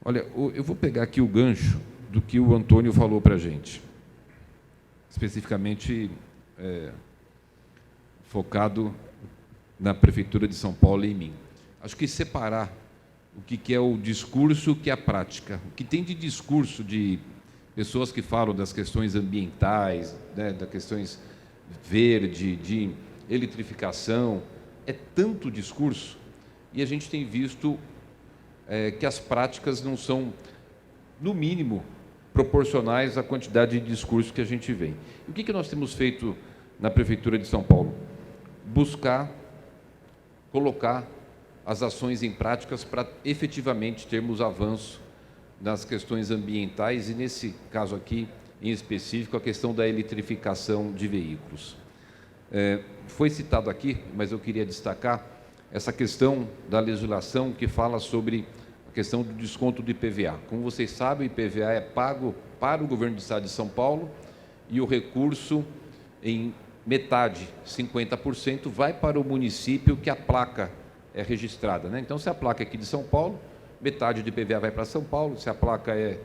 Olha, eu vou pegar aqui o gancho do que o Antônio falou para a gente, especificamente focado na Prefeitura de São Paulo e em mim. Acho que separar o que é o discurso e o que é a prática. O que tem de discurso de pessoas que falam das questões ambientais, né, das questões verde, de eletrificação, é tanto discurso, e a gente tem visto que as práticas não são, no mínimo, proporcionais à quantidade de discurso que a gente vê. E o que nós temos feito na Prefeitura de São Paulo? Buscar colocar as ações em práticas para efetivamente termos avanço nas questões ambientais e, nesse caso aqui, em específico, a questão da eletrificação de veículos. Foi citado aqui, mas eu queria destacar essa questão da legislação que fala sobre a questão do desconto do IPVA. Como vocês sabem, o IPVA é pago para o governo do Estado de São Paulo e o recurso, em metade, 50%, vai para o município que a placa é registrada, né? Então, se a placa é aqui de São Paulo, metade do IPVA vai para São Paulo, se a placa é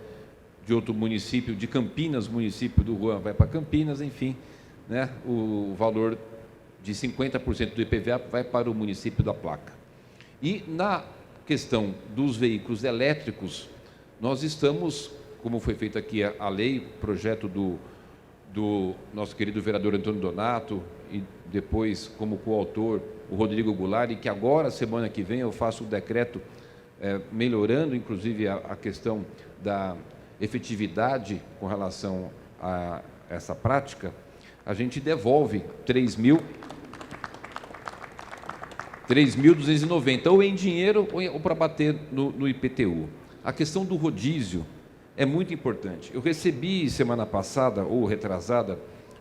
de outro município, de Campinas, município do Juan, vai para Campinas, enfim, né? O valor de 50% do IPVA vai para o município da placa. E na questão dos veículos elétricos, nós estamos, como foi feito aqui a lei, projeto do nosso querido vereador Antônio Donato, e depois, como coautor, o Rodrigo Goulart, e que agora, semana que vem, eu faço o decreto melhorando, inclusive, a questão da efetividade com relação a essa prática. A gente devolve 3.290, ou em dinheiro ou para bater no IPTU. A questão do rodízio é muito importante. Eu recebi semana passada, ou retrasada,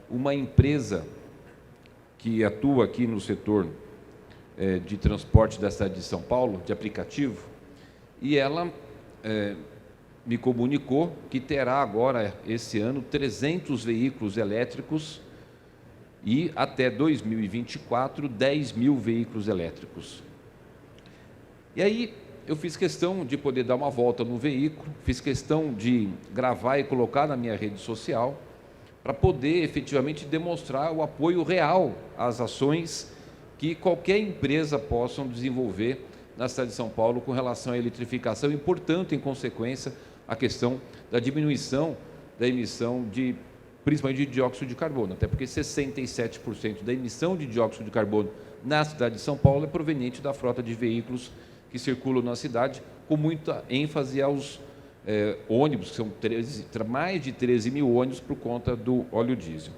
uma empresa que atua aqui no setor de transporte da cidade de São Paulo, de aplicativo, e ela me comunicou que terá agora, esse ano, 300 veículos elétricos e, até 2024, 10 mil veículos elétricos. E aí, eu fiz questão de poder dar uma volta no veículo, fiz questão de gravar e colocar na minha rede social, para poder efetivamente demonstrar o apoio real às ações que qualquer empresa possa desenvolver na cidade de São Paulo com relação à eletrificação e, portanto, em consequência, a questão da diminuição da emissão principalmente de dióxido de carbono, até porque 67% da emissão de dióxido de carbono na cidade de São Paulo é proveniente da frota de veículos que circulam na cidade, com muita ênfase aos ônibus, que são mais de 13 mil ônibus por conta do óleo diesel.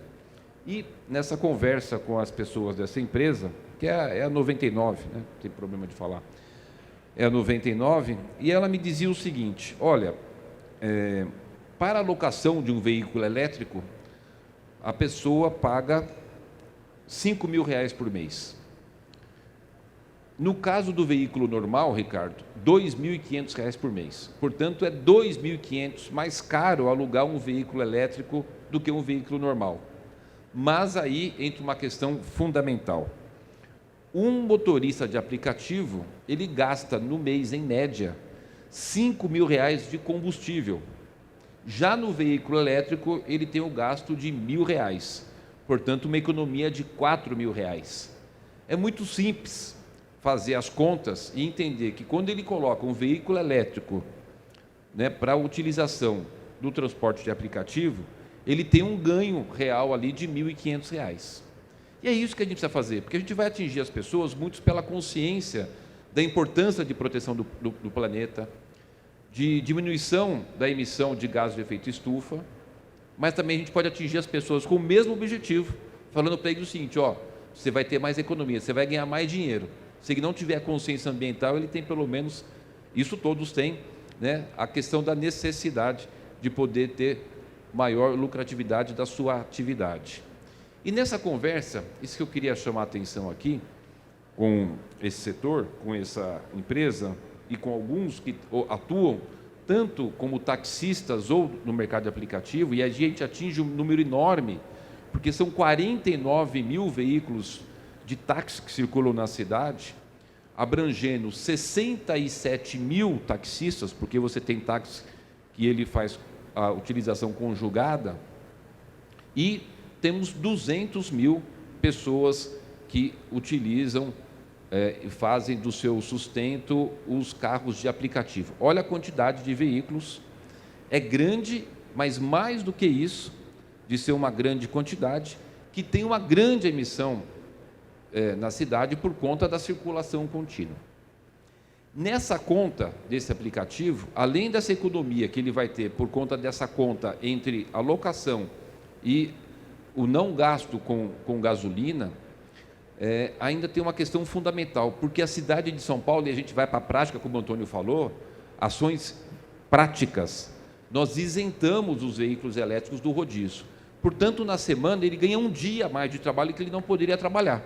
E nessa conversa com as pessoas dessa empresa, que é a 99, né? Não tem problema de falar, é a 99, e ela me dizia o seguinte: olha, para a locação de um veículo elétrico, a pessoa paga R$5.000 por mês. No caso do veículo normal, Ricardo, R$2.500 por mês. Portanto, é R$2.500 mais caro alugar um veículo elétrico do que um veículo normal. Mas aí entra uma questão fundamental. Um motorista de aplicativo, ele gasta no mês, em média, R$5.000 de combustível. Já no veículo elétrico, ele tem o gasto de R$1.000, portanto, uma economia de R$4.000. É muito simples fazer as contas e entender que, quando ele coloca um veículo elétrico, né, para a utilização do transporte de aplicativo, ele tem um ganho real ali de R$1.500. E é isso que a gente precisa fazer, porque a gente vai atingir as pessoas, muitos pela consciência da importância de proteção do planeta, de diminuição da emissão de gases de efeito estufa, mas também a gente pode atingir as pessoas com o mesmo objetivo, falando para eles o seguinte: ó, você vai ter mais economia, você vai ganhar mais dinheiro. Se ele não tiver consciência ambiental, ele tem pelo menos, isso todos têm, né, a questão da necessidade de poder ter maior lucratividade da sua atividade. E nessa conversa, isso que eu queria chamar a atenção aqui, com esse setor, com essa empresa e com alguns que atuam tanto como taxistas ou no mercado de aplicativo, e a gente atinge um número enorme, porque são 49 mil veículos de táxi que circulam na cidade. abrangendo 67 mil taxistas, porque você tem táxi que ele faz a utilização conjugada, e temos 200 mil pessoas que utilizam e fazem do seu sustento os carros de aplicativo. Olha a quantidade de veículos, é grande, mas mais do que isso, de ser uma grande quantidade, que tem uma grande emissão na cidade por conta da circulação contínua. Nessa conta desse aplicativo, além dessa economia que ele vai ter por conta dessa conta entre a locação e o não gasto com gasolina, ainda tem uma questão fundamental, porque a cidade de São Paulo, e a gente vai para a prática, como o Antônio falou, ações práticas, nós isentamos os veículos elétricos do rodízio. Portanto, na semana, ele ganha um dia a mais de trabalho que ele não poderia trabalhar.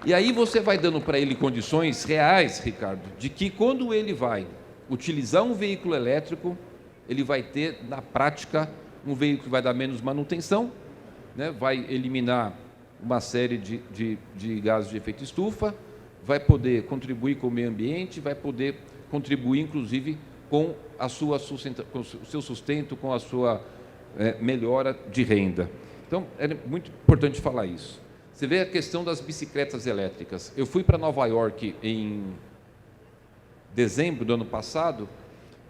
E aí você vai dando para ele condições reais, Ricardo, de que quando ele vai utilizar um veículo elétrico, ele vai ter, na prática, um veículo que vai dar menos manutenção, né, vai eliminar uma série de gases de efeito estufa, vai poder contribuir com o meio ambiente, vai poder contribuir, inclusive, com com o seu sustento, com a sua melhora de renda. Então, é muito importante falar isso. Você vê a questão das bicicletas elétricas. Eu fui para Nova York em dezembro do ano passado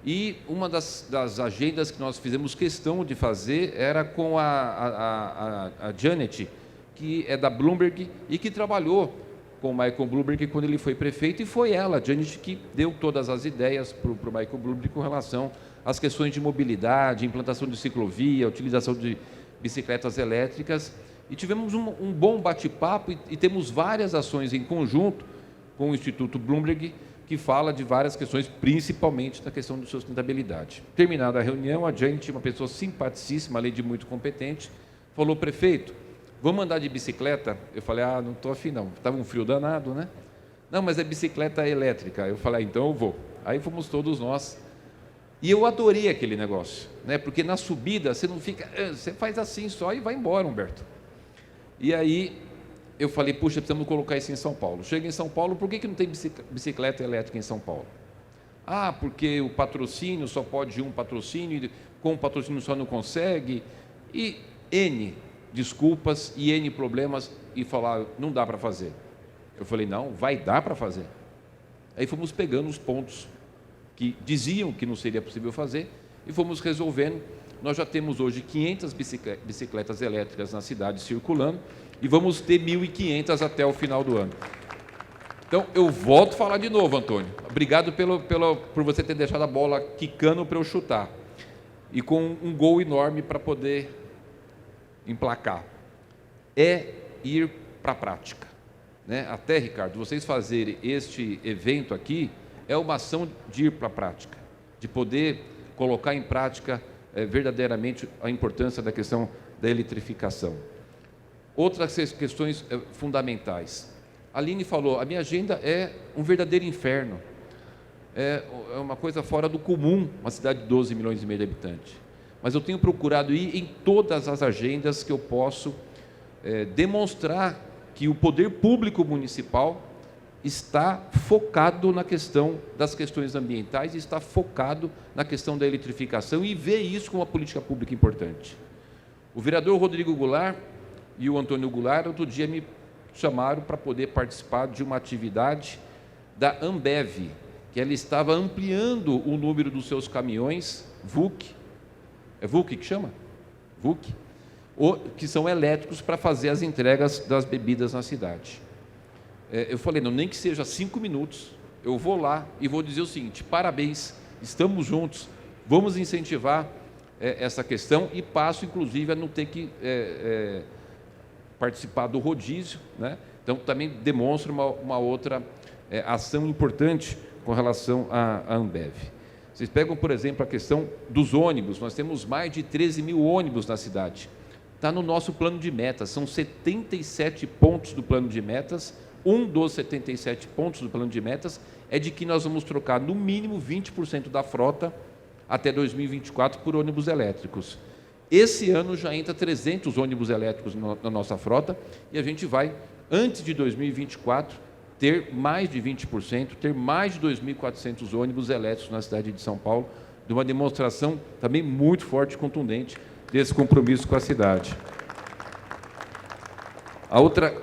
e uma das agendas que nós fizemos questão de fazer era com a Janet, que é da Bloomberg e que trabalhou com o Michael Bloomberg quando ele foi prefeito, e foi ela, a Janet, que deu todas as ideias para o Michael Bloomberg com relação às questões de mobilidade, implantação de ciclovia, utilização de bicicletas elétricas. E tivemos um bom bate-papo e temos várias ações em conjunto com o Instituto Bloomberg, que fala de várias questões, principalmente da questão de sustentabilidade. Terminada a reunião, a gente, uma pessoa simpaticíssima, além de muito competente, falou: prefeito, vamos andar de bicicleta? Eu falei: não estou afim não, estava um frio danado, né? Não, mas é bicicleta elétrica. Eu falei: então eu vou. Aí fomos todos nós. E eu adorei aquele negócio, né? Porque na subida você não fica, você faz assim só e vai embora, Humberto. E aí eu falei: puxa, precisamos colocar isso em São Paulo. Chega em São Paulo, por que não tem bicicleta elétrica em São Paulo? Porque o patrocínio, só pode um patrocínio, com o patrocínio só não consegue, e N desculpas e N problemas, e falar: não dá para fazer. Eu falei: não, vai dar para fazer. Aí fomos pegando os pontos que diziam que não seria possível fazer e fomos resolvendo. Nós já temos hoje 500 bicicletas elétricas na cidade circulando e vamos ter 1.500 até o final do ano. Então, eu volto a falar de novo, Antônio. Obrigado por você ter deixado a bola quicando para eu chutar. E com um gol enorme para poder emplacar. É ir para a prática, né? Até, Ricardo, vocês fazerem este evento aqui é uma ação de ir para a prática, de poder colocar em prática verdadeiramente a importância da questão da eletrificação. Outras questões fundamentais. A Aline falou: a minha agenda é um verdadeiro inferno. É uma coisa fora do comum, uma cidade de 12 milhões e meio de habitantes. Mas eu tenho procurado ir em todas as agendas que eu posso demonstrar que o poder público municipal está focado na questão das questões ambientais, está focado na questão da eletrificação e vê isso como uma política pública importante. O vereador Rodrigo Goulart e o Antônio Goulart, outro dia, me chamaram para poder participar de uma atividade da Ambev, que ela estava ampliando o número dos seus caminhões VUC, é VUC que chama? VUC, que são elétricos, para fazer as entregas das bebidas na cidade. Eu falei: não, nem que seja 5 minutos, eu vou lá e vou dizer o seguinte: parabéns, estamos juntos, vamos incentivar essa questão, e passo, inclusive, a não ter que participar do rodízio, né? Então, também demonstra uma outra ação importante com relação à Ambev. Vocês pegam, por exemplo, a questão dos ônibus. Nós temos mais de 13 mil ônibus na cidade. Está no nosso plano de metas, são 77 pontos do plano de metas. Um dos 77 pontos do plano de metas é de que nós vamos trocar no mínimo 20% da frota até 2024 por ônibus elétricos. Esse ano já entra 300 ônibus elétricos na nossa frota, e a gente vai antes de 2024, ter mais de 20%, ter mais de 2.400 ônibus elétricos na cidade de São Paulo, de uma demonstração também muito forte e contundente desse compromisso com a cidade. A outra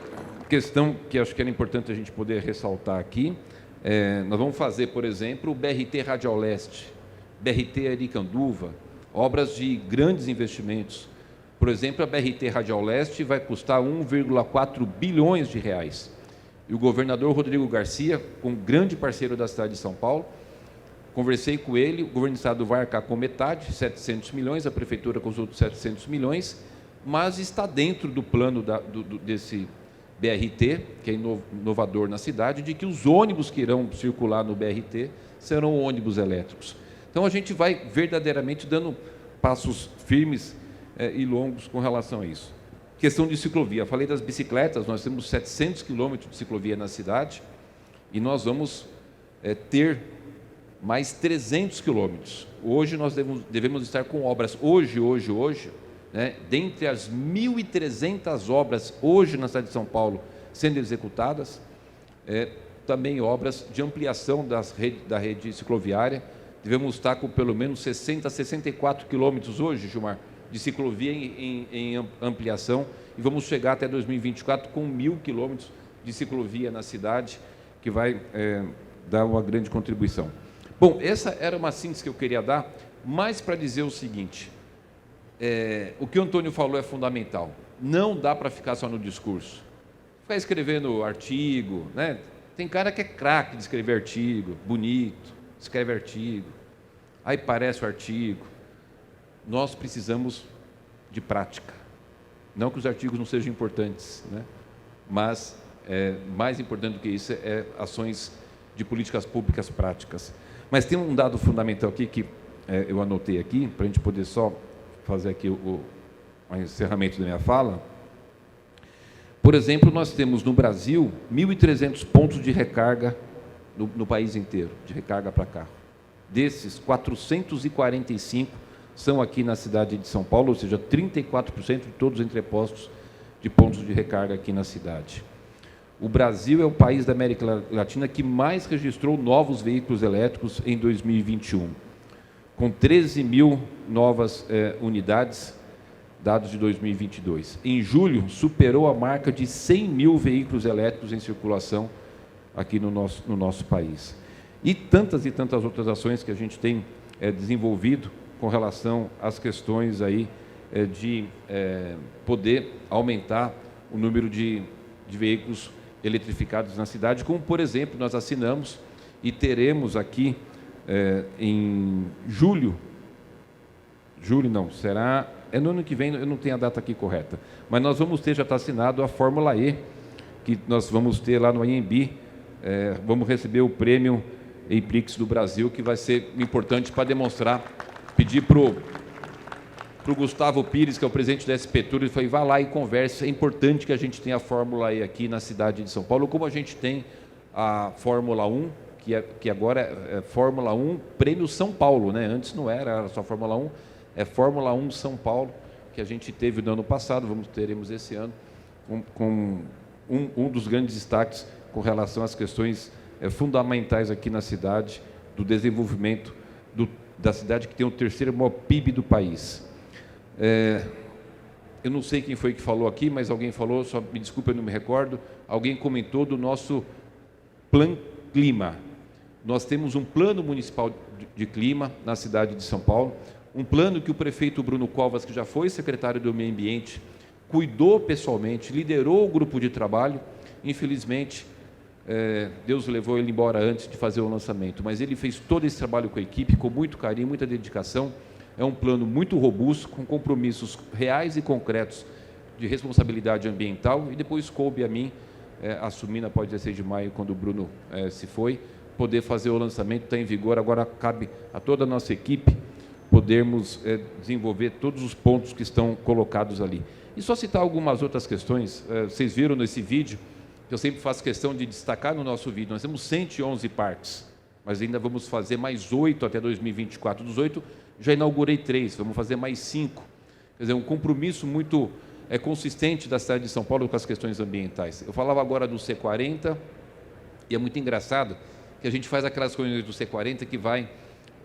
questão que acho que era importante a gente poder ressaltar aqui, nós vamos fazer, por exemplo, o BRT Radial Leste, BRT Aricanduva, obras de grandes investimentos. Por exemplo, a BRT Radial Leste vai custar 1,4 bilhões de reais. E o governador Rodrigo Garcia, um grande parceiro da cidade de São Paulo, conversei com ele, o governo do estado vai arcar com metade, 700 milhões, a prefeitura com os outros 700 milhões, mas está dentro do plano desse BRT, que é inovador na cidade, de que os ônibus que irão circular no BRT serão ônibus elétricos. Então, a gente vai verdadeiramente dando passos firmes e longos com relação a isso. Questão de ciclovia. Falei das bicicletas, nós temos 700 quilômetros de ciclovia na cidade e nós vamos ter mais 300 quilômetros. Hoje nós devemos estar com obras, hoje, né, dentre as 1.300 obras hoje na cidade de São Paulo sendo executadas, também obras de ampliação da rede cicloviária. Devemos estar com pelo menos 60 a 64 quilômetros hoje, Gilmar, de ciclovia em ampliação, e vamos chegar até 2024 com 1.000 quilômetros de ciclovia na cidade, que vai dar uma grande contribuição. Bom, essa era uma síntese que eu queria dar, mas para dizer o seguinte, o que o Antônio falou é fundamental, não dá para ficar só no discurso, ficar escrevendo artigo, né? Tem cara que é craque de escrever artigo, bonito, escreve artigo, aí parece o artigo. Nós precisamos de prática. Não que os artigos não sejam importantes, né? Mas mais importante do que isso ações de políticas públicas práticas. Mas tem um dado fundamental aqui que eu anotei aqui, para a gente poder só fazer aqui o encerramento da minha fala. Por exemplo, nós temos no Brasil 1.300 pontos de recarga no país inteiro, de recarga para carro. Desses, 445 são aqui na cidade de São Paulo, ou seja, 34% de todos os entrepostos de pontos de recarga aqui na cidade. O Brasil é o país da América Latina que mais registrou novos veículos elétricos em 2021, com 13 mil novas unidades, dados de 2022. Em julho, superou a marca de 100 mil veículos elétricos em circulação aqui no nosso país. E tantas outras ações que a gente tem desenvolvido com relação às questões aí de poder aumentar o número de veículos eletrificados na cidade, como, por exemplo, nós assinamos e teremos aqui em julho não, será, no ano que vem, eu não tenho a data aqui correta, mas nós vamos ter, já está assinado a Fórmula E, que nós vamos ter lá no AMB, vamos receber o prêmio EIPRIX do Brasil, que vai ser importante para demonstrar. Pedir para o Gustavo Pires, que é o presidente da SP Tour, ele falou, vá lá e converse, é importante que a gente tenha a Fórmula E aqui na cidade de São Paulo, como a gente tem a Fórmula 1, que agora é Fórmula 1 Prêmio São Paulo, né? Antes não era só Fórmula 1, é Fórmula 1 São Paulo, que a gente teve no ano passado, teremos esse ano, com um dos grandes destaques com relação às questões fundamentais aqui na cidade, do desenvolvimento da cidade que tem o terceiro maior PIB do país. Eu não sei quem foi que falou aqui, mas alguém falou, só me desculpa, eu não me recordo, alguém comentou do nosso Plan Clima. Nós temos um plano municipal de clima na cidade de São Paulo, um plano que o prefeito Bruno Covas, que já foi secretário do Meio Ambiente, cuidou pessoalmente, liderou o grupo de trabalho. Infelizmente, Deus levou ele embora antes de fazer o lançamento, mas ele fez todo esse trabalho com a equipe, com muito carinho, muita dedicação. É um plano muito robusto, com compromissos reais e concretos de responsabilidade ambiental, e depois coube a mim, assumir após 16 de maio, quando o Bruno se foi, poder fazer o lançamento. Está em vigor, agora cabe a toda a nossa equipe podermos desenvolver todos os pontos que estão colocados ali. E só citar algumas outras questões, vocês viram nesse vídeo, que eu sempre faço questão de destacar no nosso vídeo, nós temos 111 parques, mas ainda vamos fazer mais 8 até 2024. Dos 8, já inaugurei 3, vamos fazer mais 5. Quer dizer, um compromisso muito consistente da cidade de São Paulo com as questões ambientais. Eu falava agora do C40, e é muito engraçado que a gente faz aquelas reuniões do C40 que vai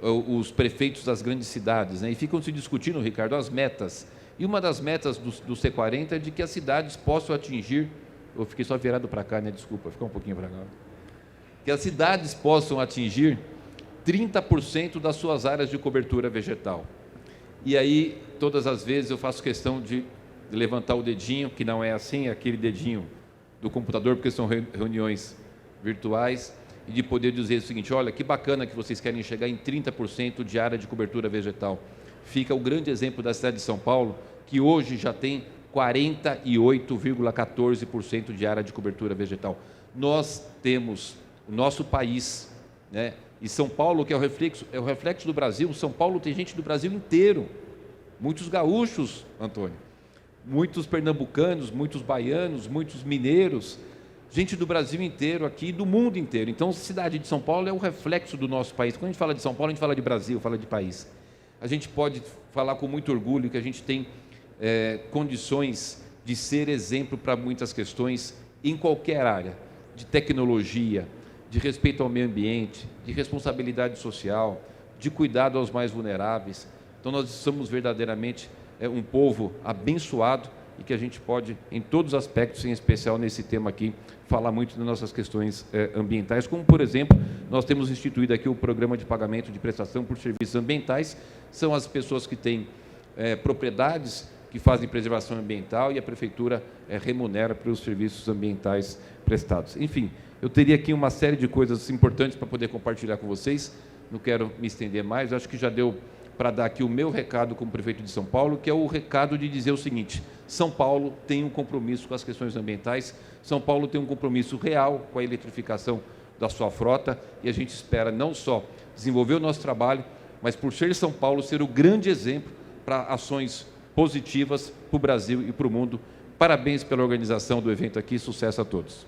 os prefeitos das grandes cidades, né, e ficam se discutindo, Ricardo, as metas. E uma das metas do C40 é de que as cidades possam atingir, eu fiquei só virado para cá, né, desculpa, vou ficar um pouquinho para cá, que as cidades possam atingir 30% das suas áreas de cobertura vegetal. E aí, todas as vezes, eu faço questão de levantar o dedinho, que não é assim, é aquele dedinho do computador, porque são reuniões virtuais, e de poder dizer o seguinte: olha, que bacana que vocês querem chegar em 30% de área de cobertura vegetal. Fica o grande exemplo da cidade de São Paulo, que hoje já tem 48,14% de área de cobertura vegetal. Nós temos o nosso país, né? E São Paulo, que é o reflexo do Brasil. São Paulo tem gente do Brasil inteiro, muitos gaúchos, Antônio, muitos pernambucanos, muitos baianos, muitos mineiros, gente do Brasil inteiro aqui, do mundo inteiro. Então, a cidade de São Paulo é o reflexo do nosso país. Quando a gente fala de São Paulo, a gente fala de Brasil, fala de país. A gente pode falar com muito orgulho que a gente tem condições de ser exemplo para muitas questões em qualquer área, de tecnologia, de respeito ao meio ambiente, de responsabilidade social, de cuidado aos mais vulneráveis. Então, nós somos verdadeiramente um povo abençoado e que a gente pode, em todos os aspectos, em especial nesse tema aqui, falar muito das nossas questões ambientais, como, por exemplo, nós temos instituído aqui o programa de pagamento de prestação por serviços ambientais. São as pessoas que têm propriedades que fazem preservação ambiental e a prefeitura remunera pelos serviços ambientais prestados. Enfim, eu teria aqui uma série de coisas importantes para poder compartilhar com vocês, não quero me estender mais, acho que já deu para dar aqui o meu recado como prefeito de São Paulo, que é o recado de dizer o seguinte: São Paulo tem um compromisso com as questões ambientais, São Paulo tem um compromisso real com a eletrificação da sua frota, e a gente espera não só desenvolver o nosso trabalho, mas por ser São Paulo, ser o grande exemplo para ações positivas para o Brasil e para o mundo. Parabéns pela organização do evento aqui, sucesso a todos.